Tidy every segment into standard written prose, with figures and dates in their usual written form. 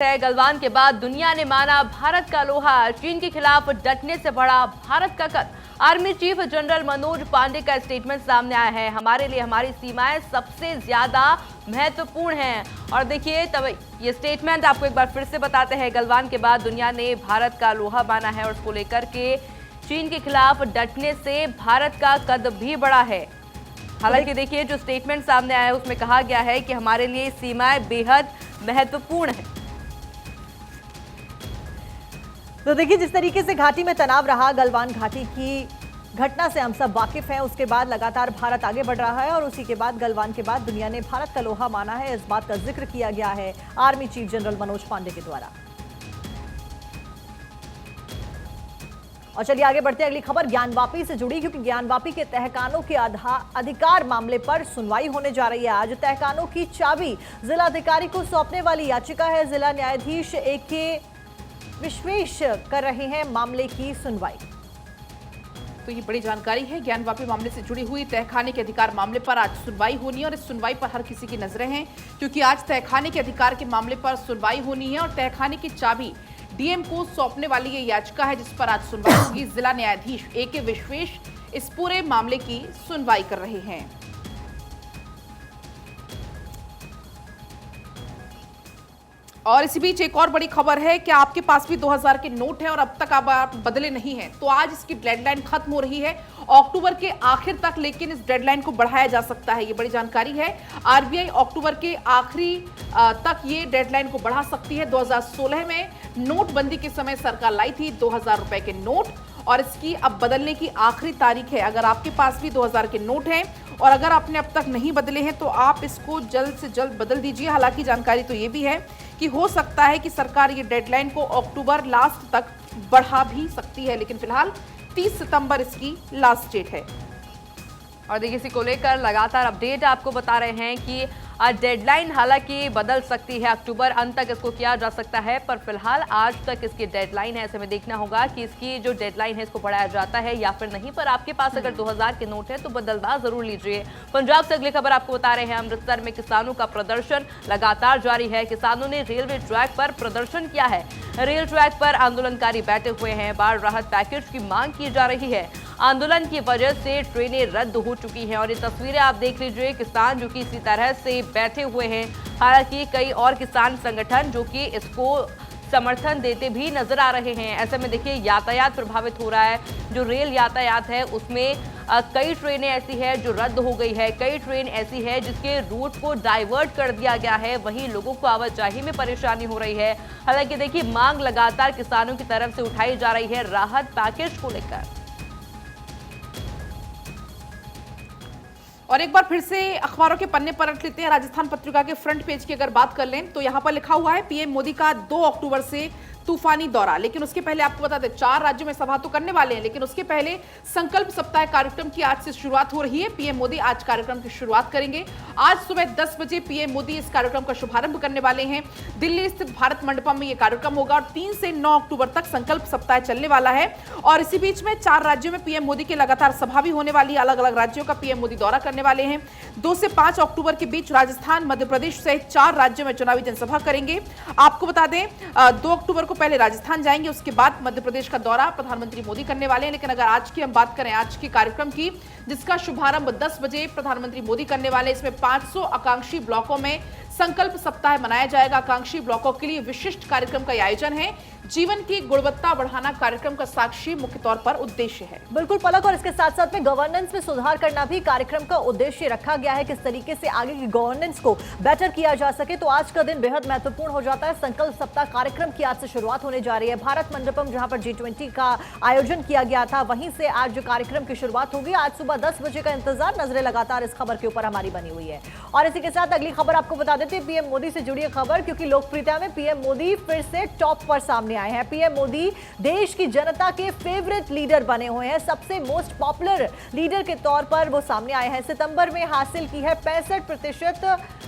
गलवान के बाद दुनिया ने माना भारत का लोहा। चीन के खिलाफ डटने से बढ़ा भारत का कद। Army chief general Manoj Pande का स्टेटमेंट सामने आया है। हमारे लिए हमारी सीमाएं सबसे ज्यादा महत्वपूर्ण हैं। और देखिए तब ये स्टेटमेंट आपको एक बार फिर से बताते हैं। गलवान के बाद दुनिया ने भारत का लोहा माना है और उसको लेकर के चीन के खिलाफ डटने से भारत का कद भी बढ़ा है। हालांकि देखिए जो स्टेटमेंट सामने आया है उसमें कहा गया है कि हमारे लिए सीमाएं बेहद महत्वपूर्ण है। तो देखिए जिस तरीके से घाटी में तनाव रहा, गलवान घाटी की घटना से हम सब वाकिफ हैं। उसके बाद लगातार भारत आगे बढ़ रहा है और उसी के बाद गलवान के बाद दुनिया ने भारत का लोहा माना है। इस बात का जिक्र किया गया है army chief general Manoj Pande के द्वारा। और चलिए आगे बढ़ते हैं। अगली खबर ज्ञानवापी से जुड़ी, क्योंकि ज्ञानवापी के तहखानों के अधिकार मामले पर सुनवाई होने जा रही है। आज तहखानों की चाबी जिलाधिकारी को सौंपने वाली याचिका है। जिला न्यायाधीश AK विश्वेश कर रहे हैं मामले की सुनवाई। तो ये बड़ी जानकारी है। ज्ञानवापी मामले से जुड़ी हुई तहखाने के अधिकार मामले पर आज सुनवाई होनी है और इस सुनवाई पर हर किसी की नजरें हैं, क्योंकि आज तहखाने के अधिकार के मामले पर सुनवाई होनी है और तहखाने की चाबी DM को सौंपने वाली ये याचिका है जिस पर आज सुनवाई होगी। जिला न्यायाधीश AK विश्वेश इस पूरे मामले की सुनवाई कर रहे हैं। और इसी बीच एक और बड़ी खबर है कि आपके पास भी 2000 के नोट है और अब तक आप बदले नहीं हैं, तो आज इसकी डेडलाइन खत्म हो रही है अक्टूबर के आखिर तक, लेकिन इस डेडलाइन को बढ़ाया जा सकता है। ये बड़ी जानकारी है। RBI अक्टूबर के आखिरी तक ये डेडलाइन को बढ़ा सकती है। 2016 में नोटबंदी के समय सरकार लाई थी 2000 रुपए के नोट और इसकी अब बदलने की आखिरी तारीख है। अगर आपके पास भी 2000 के नोट हैं और अगर आपने अब तक नहीं बदले हैं तो आप इसको जल्द से जल्द बदल दीजिए। हालांकि जानकारी तो ये भी है कि हो सकता है कि सरकार ये डेडलाइन को अक्टूबर लास्ट तक बढ़ा भी सकती है, लेकिन फिलहाल 30 सितंबर इसकी लास्ट डेट है। और देखिए इसी को लेकर लगातार अपडेट आपको बता रहे हैं कि डेडलाइन हालांकि बदल सकती है, अक्टूबर अंत तक इसको किया जा सकता है, पर फिलहाल आज तक इसकी डेडलाइन है। ऐसे में देखना होगा कि इसकी जो डेडलाइन है इसको बढ़ाया जाता है या फिर नहीं। पर आपके पास अगर 2000 के नोट है तो बदलवा जरूर लीजिए। पंजाब से अगली खबर आपको बता रहे हैं। अमृतसर में किसानों का प्रदर्शन लगातार जारी है। किसानों ने रेलवे ट्रैक पर प्रदर्शन किया है। रेल ट्रैक पर आंदोलनकारी बैठे हुए हैं। बाढ़ राहत पैकेज की मांग की जा रही है। आंदोलन की वजह से ट्रेनें रद्द हो चुकी हैं और ये तस्वीरें आप देख लीजिए। किसान जो कि इसी तरह से बैठे हुए हैं। हालांकि कई और किसान संगठन जो कि इसको समर्थन देते भी नजर आ रहे हैं। ऐसे में देखिए यातायात प्रभावित हो रहा है। जो रेल यातायात है उसमें कई ट्रेनें ऐसी है जो रद्द हो गई है, कई ट्रेन ऐसी है जिसके रूट को डाइवर्ट कर दिया गया है। वहीं लोगों को आवाजाही में परेशानी हो रही है। हालांकि देखिए मांग लगातार किसानों की तरफ से उठाई जा रही है राहत पैकेज को लेकर। और एक बार फिर से अखबारों के पन्ने पलट लेते हैं। राजस्थान पत्रिका के फ्रंट पेज की अगर बात कर लें तो यहां पर लिखा हुआ है PM मोदी का 2 अक्टूबर से तूफानी दौरा। लेकिन उसके पहले आपको बता दें 4 राज्यों में सभा तो करने वाले हैं, लेकिन उसके पहले संकल्प सप्ताह कार्यक्रम की आज से शुरुआत हो रही है। PM मोदी आज कार्यक्रम की शुरुआत करेंगे। आज सुबह 10 बजे PM मोदी इस कार्यक्रम का शुभारंभ करने वाले हैं। दिल्ली स्थित भारत मंडपम में यह कार्यक्रम होगा और 3 से 9 अक्टूबर तक संकल्प सप्ताह चलने वाला है। और इसी बीच में 4 राज्यों में PM मोदी के लगातार सभा भी होने वाली है। अलग अलग राज्यों का PM मोदी दौरा करने वाले हैं। 2 से 5 अक्टूबर के बीच राजस्थान, मध्य प्रदेश सहित 4 राज्यों में चुनावी जनसभा करेंगे। आपको बता दें 2 अक्टूबर को पहले राजस्थान जाएंगे, उसके बाद मध्य प्रदेश का दौरा प्रधानमंत्री मोदी करने वाले हैं। लेकिन अगर आज की हम बात करें, आज के कार्यक्रम की जिसका शुभारंभ 10 बजे प्रधानमंत्री मोदी करने वाले, इसमें 500 आकांक्षी ब्लॉकों में संकल्प सप्ताह मनाया जाएगा। आकांक्षी ब्लॉकों के लिए विशिष्ट कार्यक्रम का आयोजन है। जीवन की गुणवत्ता बढ़ाना कार्यक्रम का साक्षी मुख्य तौर पर उद्देश्य है। बिल्कुल पलक, और इसके साथ साथ में गवर्नेंस में सुधार करना भी कार्यक्रम का उद्देश्य रखा गया है। किस तरीके से आगे की गवर्नेंस को बेटर किया जा सके, तो आज का दिन बेहद महत्वपूर्ण हो जाता है। संकल्प सप्ताह कार्यक्रम की आज से शुरुआत होने जा रही है। भारत मंडपम जहां पर G20 का आयोजन किया गया था, वहीं से आज जो कार्यक्रम की शुरुआत होगी। आज सुबह 10 बजे का इंतजार, नजरें लगातार इस खबर के ऊपर हमारी बनी हुई है। और इसी के साथ अगली खबर आपको बता देते हैं PM मोदी से जुड़ी खबर, क्योंकि लोकप्रियता में PM मोदी फिर से टॉप पर सामने आए हैं। PM मोदी देश की जनता के फेवरेट लीडर बने हुए हैं। सबसे मोस्ट पॉपुलर लीडर के तौर पर वो सामने आए हैं। सितंबर में हासिल की है 65%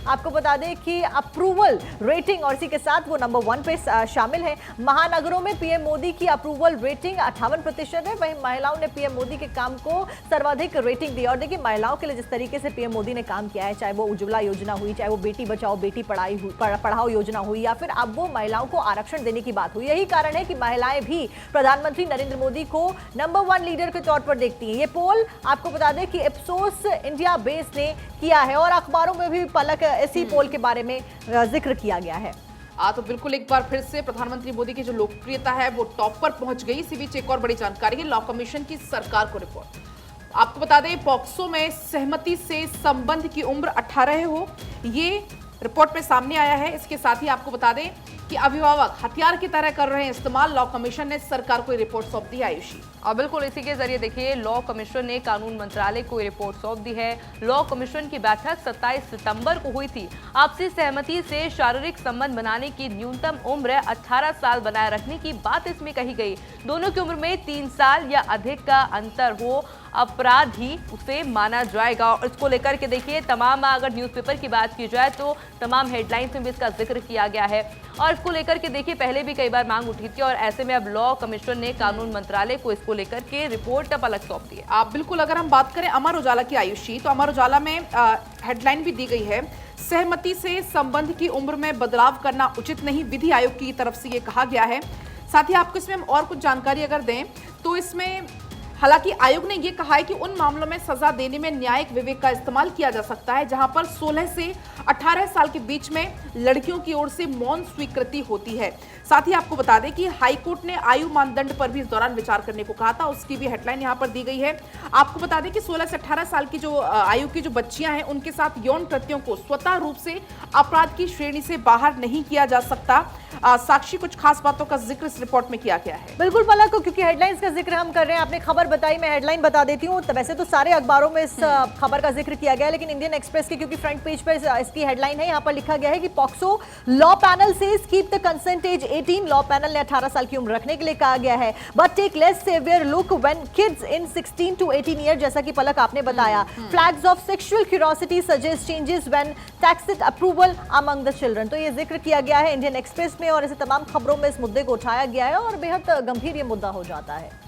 आपको बता दें कि अप्रूवल रेटिंग और इसी के साथ वो नंबर 1 पे शामिल है। महानगरों में पीएम मोदी की अप्रूवल रेटिंग 58% है। वहीं महिलाओं ने पीएम मोदी के काम को सर्वाधिक रेटिंग दी। और देखिए, महिलाओं के लिए जिस तरीके से पीएम मोदी ने काम किया है, चाहे वो उज्ज्वला योजना हुई, चाहे वो बेटी बचाओ बेटी पढ़ाओ योजना हुई, या फिर अब वो महिलाओं को आरक्षण देने की बात हुई, यही कारण है कि महिलाएं भी प्रधानमंत्री नरेंद्र मोदी को नंबर 1 लीडर के तौर पर देखती हैं। ये पोल आपको बता दें कि इप्सोस इंडिया बेस ने किया है और अखबारों में भी पलक इसी पोल के बारे में जिक्र किया गया है। तो बिल्कुल एक बार फिर से प्रधानमंत्री मोदी की जो लोकप्रियता है वो टॉप पर पहुंच गई। इसी बीच एक और बड़ी जानकारी है, लॉ कमीशन की सरकार को रिपोर्ट। आपको बता दें, पॉक्सो में सहमति से संबंध की उम्र 18 हो, ये रिपोर्ट में सामने आया है। इसके साथ ही आपको बता दें कि अभिभावक हथियार की तरह कर रहे हैं इस्तेमाल। लॉ कमीशन ने सरकार को रिपोर्ट सौंप दी। आयुषी, और बिल्कुल इसी के जरिए देखिए, लॉ कमीशन ने कानून मंत्रालय को रिपोर्ट सौंप दी है। लॉ कमीशन की बैठक 27 सितंबर को हुई थी। आपसी सहमति से शारीरिक संबंध बनाने की न्यूनतम उम्र 18 साल बनाए रखने की बात इसमें कही गई। दोनों की उम्र में 3 साल या अधिक का अंतर हो, अपराध ही उसे माना जाएगा। और इसको लेकर के देखिए, तमाम अगर न्यूज़पेपर की बात की जाए तो तमाम हेडलाइंस में भी इसका जिक्र किया गया है। और इसको लेकर के देखिए, पहले भी कई बार मांग उठी थी और ऐसे में अब लॉ कमीशन ने कानून मंत्रालय को इसको लेकर के रिपोर्ट पलक सौंप दी है। आप बिल्कुल, अगर हम बात करें अमर उजाला की आयुषी, तो अमर उजाला में हेडलाइन भी दी गई है, सहमति से संबंध की उम्र में बदलाव करना उचित नहीं, विधि आयोग की तरफ से ये कहा गया है। साथ ही आपको इसमें और कुछ जानकारी अगर दें तो इसमें हालांकि आयोग ने यह कहा है कि उन मामलों में सजा देने में न्यायिक विवेक का इस्तेमाल किया जा सकता है जहां पर 16 से 18 साल के बीच में लड़कियों की ओर से मौन स्वीकृति होती है। साथ ही आपको बता दें कि हाईकोर्ट ने आयु मानदंड पर भी इस दौरान विचार करने को कहा था, उसकी भी हेडलाइन यहां पर दी गई है। आपको बता दें कि 16 से 18 साल की जो आयु की जो बच्चियां हैं उनके साथ यौन कृत्यों को स्वतः रूप से अपराध की श्रेणी से बाहर नहीं किया जा सकता। साक्षी, कुछ खास बातों का जिक्र इस रिपोर्ट में किया गया है। बिल्कुल पलक, क्योंकि हेडलाइंस का जिक्र हम कर रहे हैं, आपने खबर बताई, मैं हेडलाइन बता देती हूँ। तो वैसे तो सारे अखबारों में इस खबर का जिक्र किया गया है, लेकिन इंडियन एक्सप्रेस के क्योंकि फ्रंट पेज पर इसकी हेडलाइन है, यहाँ पर लिखा गया है कि पॉक्सो लॉ पैनल से keep the consent age 18। Law panel ने 18 साल की उम्र रखने के लिए कहा गया है, but take less severe look when kids in 16 to 18 year, जैसा कि पलक आपने बताया। Flags of sexual curiosity suggest changes when tacit approval among the children. तो ये जिक्र किया गया है इंडियन एक्सप्रेस में और ऐसे तमाम खबरों में इस मुद्दे को उठाया गया है और बेहद गंभीर ये मुद्दा हो जाता है।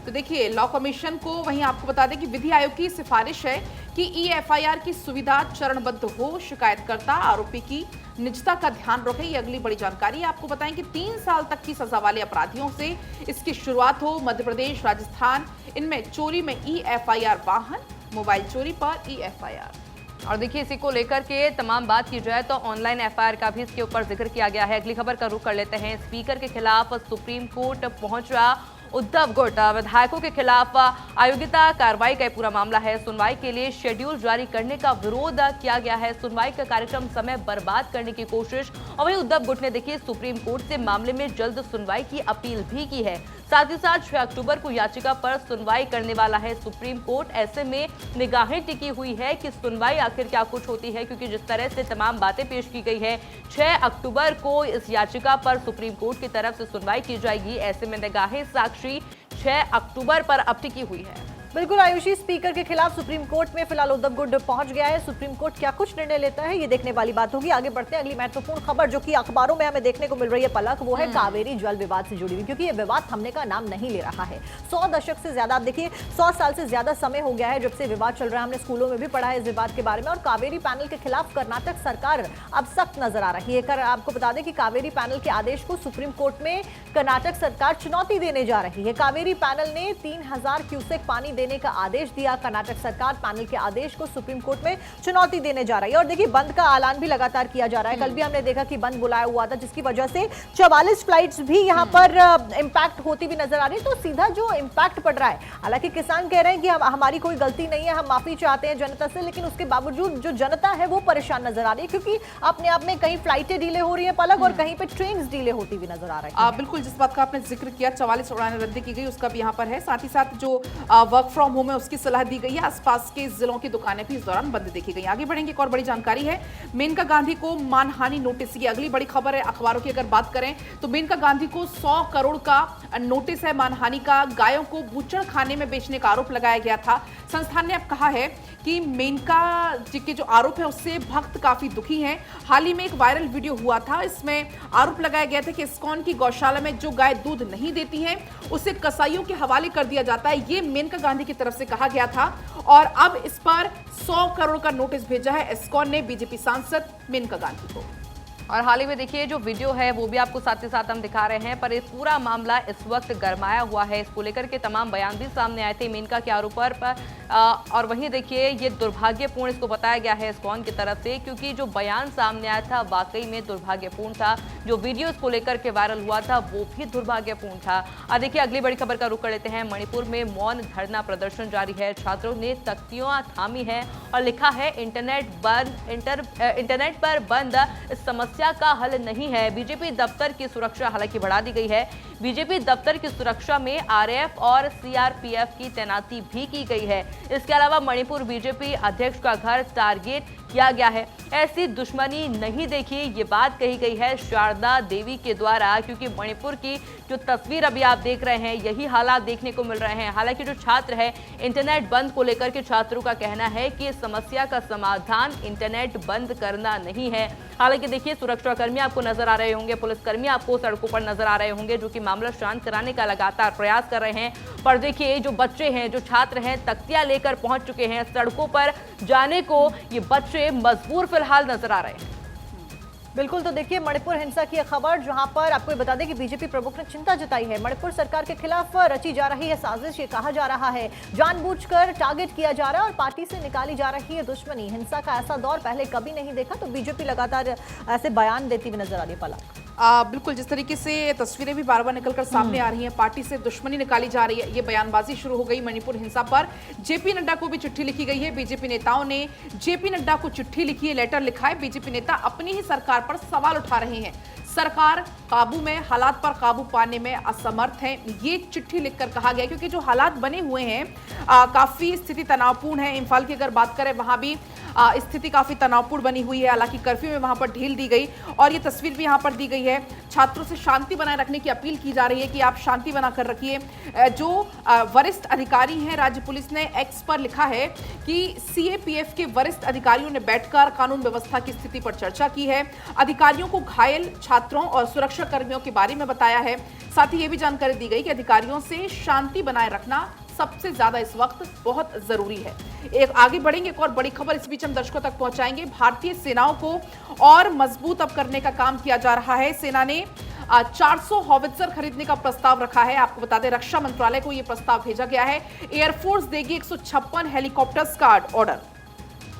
तो देखिए, लॉ कमीशन को वहीं आपको बता दें कि विधि आयोग की सिफारिश है कि EFIR की सुविधा चरणबद्ध हो, शिकायतकर्ता आरोपी की निजता का ध्यान रखे। ये अगली बड़ी जानकारी है। आपको बताएं कि 3 साल तक की सजा वाले अपराधियों से इसकी शुरुआत हो। मध्य प्रदेश, राजस्थान, इनमें चोरी में EFIR, वाहन मोबाइल चोरी पर EFIR। और देखिए, इसी को लेकर के तमाम बात की जाए तो ऑनलाइन FIR का भी इसके ऊपर जिक्र किया गया है। अगली खबर का रुख कर लेते हैं। स्पीकर के खिलाफ सुप्रीम कोर्ट पहुंचा उद्धव गुट। विधायकों के खिलाफ अयोग्यता कार्रवाई का पूरा मामला है। सुनवाई के लिए शेड्यूल जारी करने का विरोध किया गया है। सुनवाई का कार्यक्रम समय बर्बाद करने की कोशिश। और वहीं उद्धव गुट ने देखिए सुप्रीम कोर्ट से मामले में जल्द सुनवाई की अपील भी की है। साथ ही साथ 6 अक्टूबर को याचिका पर सुनवाई करने वाला है सुप्रीम कोर्ट। ऐसे में निगाहें टिकी हुई है कि सुनवाई आखिर क्या कुछ होती है, क्योंकि जिस तरह से तमाम बातें पेश की गई है, 6 अक्टूबर को इस याचिका पर सुप्रीम कोर्ट की तरफ से सुनवाई की जाएगी। ऐसे में निगाहें साक्षी 6 अक्टूबर पर अब टिकी हुई है। बिल्कुल आयुषी, स्पीकर के खिलाफ सुप्रीम कोर्ट में फिलहाल उद्धव गुट पहुंच गया है। सुप्रीम कोर्ट क्या कुछ निर्णय लेता है, ये देखने वाली बात होगी। आगे बढ़ते हैं, अगली महत्वपूर्ण खबर जो कि अखबारों में हमें देखने को मिल रही है पलक, वो है कावेरी जल विवाद से जुड़ी हुई, क्योंकि ये विवाद थमने का नाम नहीं ले रहा है। 100 दशक से ज्यादा, आप देखिए 100 साल से ज्यादा समय हो गया है जब से विवाद चल रहा है। हमने स्कूलों में भी पढ़ा है इस विवाद के बारे में। और कावेरी पैनल के खिलाफ कर्नाटक सरकार अब सख्त नजर आ रही है। आपको बता दें कि कावेरी पैनल के आदेश को सुप्रीम कोर्ट में कर्नाटक सरकार चुनौती देने जा रही है। कावेरी पैनल ने 3000 क्यूसेक पानी देने का आदेश दिया। कर्नाटक सरकार पैनल के आदेश को सुप्रीम कोर्ट में चुनौती देने जा रही है। और देखिए, बंद का ऐलान भी लगातार किया जा रहा है। कल भी हमने देखा कि बंद बुलाया हुआ था, जिसकी वजह से 44 फ्लाइट्स भी यहां पर इंपैक्ट होती भी नजर आ रही है। तो सीधा जो इंपैक्ट पड़ रहा है, हालांकि किसान कह रहे हैं कि हमारी कोई गलती नहीं है, हम माफी चाहते हैं जनता से, लेकिन उसके बावजूद जो जनता है वो परेशान नजर आ रही है, क्योंकि अपने आप में कहीं फ्लाइटें डिले हो रही है पलक और कहीं पे ट्रेन डिले होती हुई नजर आ रही है। बिल्कुल, जिस बात का आपने जिक्र किया, 44 उड़ानें रद्द की गई, उसका भी यहाँ पर है। साथ ही साथ जो वर्क फ्रॉम होम है उसकी सलाह दी गई है। आसपास के जिलों की दुकानें भी इस दौरान बंद देखी गई। आगे बढ़ेंगे, एक और बड़ी जानकारी है, मेनका गांधी को मानहानि नोटिस की अगली बड़ी खबर है। अखबारों की अगर बात करें तो मेनका गांधी को 100 करोड़ का नोटिस है मानहानि का। गायों को बूचड़ खाने में बेचने का आरोप लगाया गया था। संस्थान ने अब कहा है कि मेनका जी के जो आरोप है उससे भक्त काफी दुखी हैं। हाल ही में एक वायरल वीडियो हुआ था, इसमें आरोप लगाया गया था कि इस्कॉन की गौशाला में जो गाय दूध नहीं देती हैं उसे कसाईयों के हवाले कर दिया जाता है। ये मेनका गांधी की तरफ से कहा गया था और अब इस पर 100 करोड़ का नोटिस भेजा है इस्कॉन ने बीजेपी सांसद मेनका गांधी को। और हाल ही में देखिए जो वीडियो है वो भी आपको साथ ही साथ हम दिखा रहे हैं, पर ये पूरा मामला इस वक्त गरमाया हुआ है। इसको लेकर के तमाम बयान भी सामने आए थे मेनका के आरोप पर। और वहीं देखिए ये दुर्भाग्यपूर्ण इसको बताया गया है इस्कॉन की तरफ से, क्योंकि जो बयान सामने आया था वाकई में दुर्भाग्यपूर्ण था। जो वीडियो इसको लेकर के वायरल हुआ था वो भी दुर्भाग्यपूर्ण था। और देखिए अगली बड़ी खबर का रुख कर लेते हैं। मणिपुर में मौन धरना प्रदर्शन जारी है। छात्रों ने तख्तियां थामी है और लिखा है इंटरनेट पर बंद इस समस्या का हल नहीं है। बीजेपी दफ्तर की सुरक्षा हालांकि बढ़ा दी गई है। बीजेपी दफ्तर की सुरक्षा में आरएएफ और सीआरपीएफ की तैनाती भी की गई है। इसके अलावा मणिपुर बीजेपी अध्यक्ष का घर टारगेट किया गया है। ऐसी दुश्मनी नहीं देखी, ये बात कही गई है शारदा देवी के द्वारा, क्योंकि मणिपुर की जो तस्वीर अभी आप देख रहे हैं यही हालात देखने को मिल रहे हैं। हालांकि जो छात्र है इंटरनेट बंद को लेकर के छात्रों का कहना है कि इस समस्या का समाधान इंटरनेट बंद करना नहीं है। हालांकि देखिए सुरक्षाकर्मी आपको नजर आ रहे होंगे, पुलिसकर्मी आपको सड़कों पर नजर आ रहे होंगे जो कि मामला शांत कराने का लगातार प्रयास कर रहे हैं। पर देखिए जो बच्चे हैं, जो छात्र हैं, तख्तियां लेकर पहुंच चुके हैं सड़कों पर जाने को। ये बच्चे मजबूर फिलहाल नजर आ रहे हैं। बिल्कुल, तो देखिए मणिपुर हिंसा की खबर, जहां पर आपको ये बता दें कि बीजेपी प्रमुख ने चिंता जताई है। मणिपुर सरकार के खिलाफ रची जा रही है साजिश, ये कहा जा रहा है जानबूझकर टारगेट किया जा रहा है और पार्टी से निकाली जा रही है दुश्मनी। हिंसा का ऐसा दौर पहले कभी नहीं देखा, तो बीजेपी लगातार ऐसे बयान देती हुई नजर आ रही है। पलक बिल्कुल, जिस तरीके से तस्वीरें भी बार बार निकलकर सामने आ रही हैं, पार्टी से दुश्मनी निकाली जा रही है, ये बयानबाजी शुरू हो गई मणिपुर हिंसा पर। जेपी नड्डा को भी चिट्ठी लिखी गई है। बीजेपी नेताओं ने जेपी नड्डा को चिट्ठी लिखी है, लेटर लिखा है। बीजेपी नेता अपनी ही सरकार पर सवाल उठा रहे हैं। सरकार काबू में, हालात पर काबू पाने में असमर्थ है, ये चिट्ठी लिखकर कहा गया, क्योंकि जो हालात बने हुए हैं काफी स्थिति तनावपूर्ण है। इम्फाल की अगर बात करें वहां भी स्थिति काफी तनावपूर्ण बनी हुई है। हालांकि कर्फ्यू में वहां पर ढील दी गई और ये तस्वीर भी यहां पर दी गई है। छात्रों से शांति बनाए रखने की अपील की जा रही है कि आप शांति बनाकर रखिए। जो वरिष्ठ अधिकारी हैं, राज्य पुलिस ने एक्स पर लिखा है कि सीएपीएफ के वरिष्ठ अधिकारियों ने बैठकर कानून व्यवस्था की स्थिति पर चर्चा की है। अधिकारियों को घायल छात्रों और सुरक्षा कर्मियों के बारे में बताया है। साथ ही ये भी जानकारी दी गई कि अधिकारियों से शांति बनाए रखना सबसे ज्यादा इस वक्त बहुत जरूरी है। एक आगे बढ़ेंगे, एक और बड़ी खबर इस बीच हम दर्शकों तक पहुंचाएंगे। भारतीय सेनाओं को और मजबूत अब करने का काम किया जा रहा है। सेना ने 400 हॉवित्जर खरीदने का प्रस्ताव रखा है। आपको बता दें रक्षा मंत्रालय को यह प्रस्ताव भेजा गया है। एयरफोर्स देगी 156 हेलीकॉप्टर्स का ऑर्डर।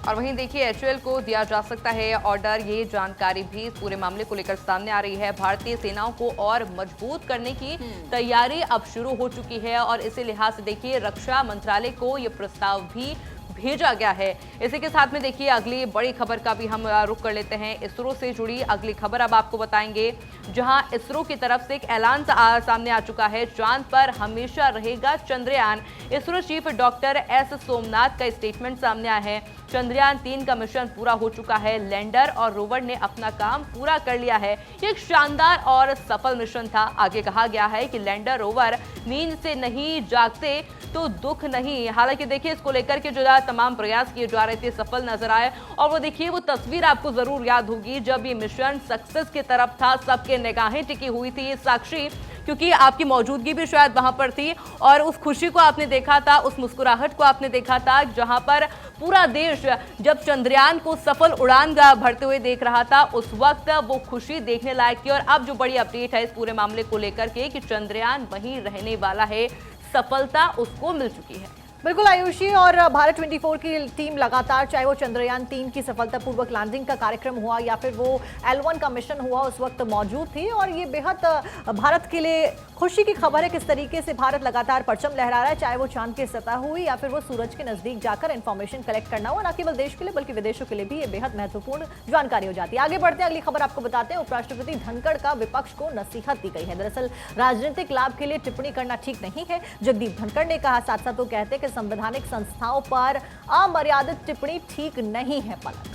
और वहीं देखिए एचएएल को दिया जा सकता है ऑर्डर, ये जानकारी भी इस पूरे मामले को लेकर सामने आ रही है। भारतीय सेनाओं को और मजबूत करने की तैयारी अब शुरू हो चुकी है और इसी लिहाज से देखिए रक्षा मंत्रालय को ये प्रस्ताव भी भेजा गया है। इसी के साथ में देखिए अगली बड़ी खबर का भी हम रुख कर लेते हैं। इसरो से जुड़ी अगली खबर अब आपको बताएंगे, जहां इसरो की तरफ से एक ऐलान सामने आ चुका है। चांद पर हमेशा रहेगा Chandrayaan. ISRO chief doctor S Somnath का स्टेटमेंट सामने आया है। चंद्रयान 3 का मिशन पूरा हो चुका है। लैंडर और रोवर ने अपना काम पूरा कर लिया है। ये एक शानदार और सफल मिशन था। आगे कहा गया है कि लैंडर रोवर नींद से नहीं जागते तो दुख नहीं। हालांकि देखिए इसको लेकर के जो तमाम प्रयास किए जा रहे थे सफल नजर आए और वो देखिए वो तस्वीर आपको जरूर याद होगी जब ये मिशन सक्सेस की तरफ था। सबके निगाहें टिकी हुई थी ये साक्षी, क्योंकि आपकी मौजूदगी भी शायद वहां पर थी और उस खुशी को आपने देखा था, उस मुस्कुराहट को आपने देखा था, जहां पर पूरा देश जब चंद्रयान को सफल उड़ान भरते हुए देख रहा था उस वक्त वो खुशी देखने लायक थी। और अब जो बड़ी अपडेट है इस पूरे मामले को लेकर के कि चंद्रयान वहीं रहने वाला है, सफलता उसको मिल चुकी है। बिल्कुल आयुषी, और भारत 24 की टीम लगातार, चाहे वो चंद्रयान 3 की सफलतापूर्वक लैंडिंग का कार्यक्रम हुआ या फिर वो L1 का मिशन हुआ, उस वक्त मौजूद थी और ये बेहद भारत के लिए खुशी की खबर है किस तरीके से भारत लगातार परचम लहरा रहा है, चाहे वो चांद की सतह हुई या फिर वो सूरज के नजदीक जाकर इंफॉर्मेशन कलेक्ट करना हुआ। न केवल देश के लिए बल्कि विदेशों के लिए भी ये बेहद महत्वपूर्ण जानकारी हो जाती है। आगे बढ़ते हैं, अगली खबर आपको बताते हैं। उपराष्ट्रपति धनखड़ का विपक्ष को नसीहत दी गई है। दरअसल राजनीतिक लाभ के लिए टिप्पणी करना ठीक नहीं है, जगदीप धनखड़ ने कहा। साथ साथ वो कहते हैं कि संवैधानिक संस्थाओं पर अमर्यादित टिप्पणी ठीक नहीं है। पलक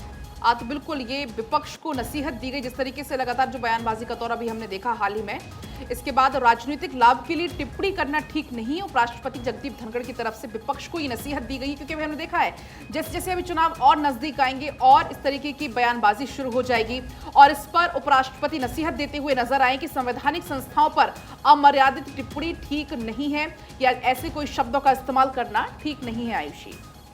तो बिल्कुल ये विपक्ष को नसीहत दी गई, जिस तरीके से लगातार जो बयानबाजी का दौर अभी हमने देखा हाल ही में। इसके बाद राजनीतिक लाभ के लिए टिप्पणी करना ठीक नहीं। उपराष्ट्रपति जगदीप धनखड़ की तरफ से विपक्ष को ये नसीहत दी गई, क्योंकि हमने देखा है जैसे जैसे अभी चुनाव और नजदीक आएंगे और इस तरीके की बयानबाजी शुरू हो जाएगी और इस पर उपराष्ट्रपति नसीहत देते हुए नजर आए कि संवैधानिक संस्थाओं पर अमर्यादित टिप्पणी ठीक नहीं है या ऐसे कोई शब्दों का इस्तेमाल करना ठीक नहीं है। आयुषी।